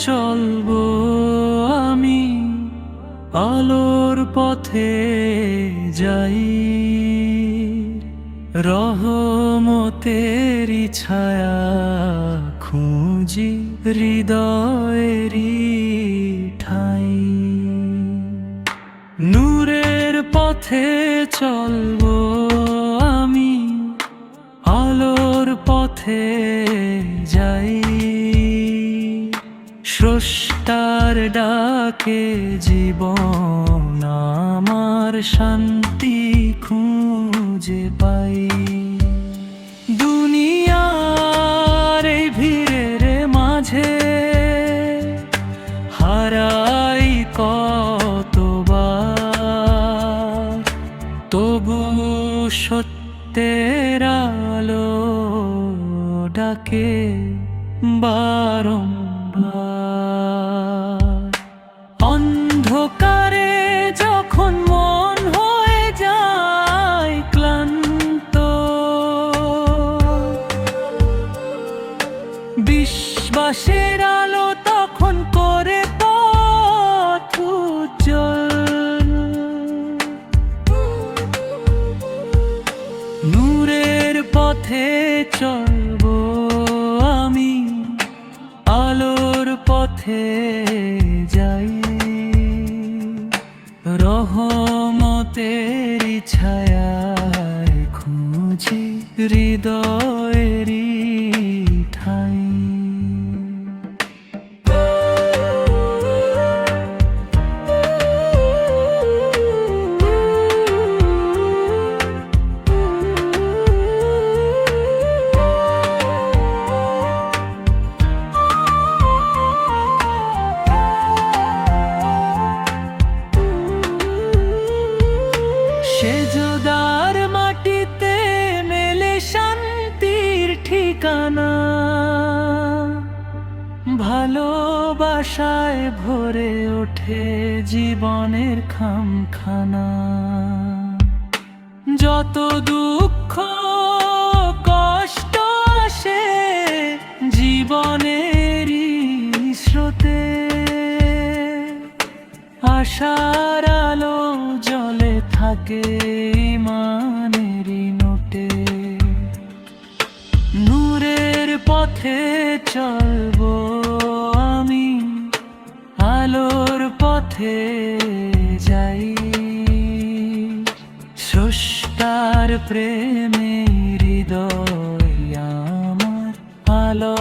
চলবো আমি, আলোর পথে যাই, রহমতেরি ছায়া খুঁজি হৃদয়েরই ঠাই। নূরের পথে চলবো আমি, আলোর পথে যাই, স্রষ্টার ডাকে জীবন আমার শান্তি খুঁজে পাই। দুনিয়ার এই ভিড়ের মাঝে হারাই কতবার, তবু সত্যের আলো ডাকে বারংবার। অন্ধকারে যখন মন হয়ে যায় ক্লান্ত, বিশ্বাসের আলো তখন করে পথ উজ্জ্বল। নূরের পথে চলবো আমি, আলোর পথে যাই, রহমতেরি ছায়ায় খুঁজি হৃদয়েরই ঠাই। সেজদার মাটিতে মেলে শান্তির ঠিকানা, ভালোবাসায় ভরে ওঠে জীবনের খামখানা। যত দুঃখ কষ্ট আসে জীবনেরই স্রোতে, আশার আলো জ্বলে থাকে ইমানেরই নোটে। নূরের পথে চলবো আমি, আলোর পথে যাই, স্রষ্টার প্রেমে হৃদয় আমার আলো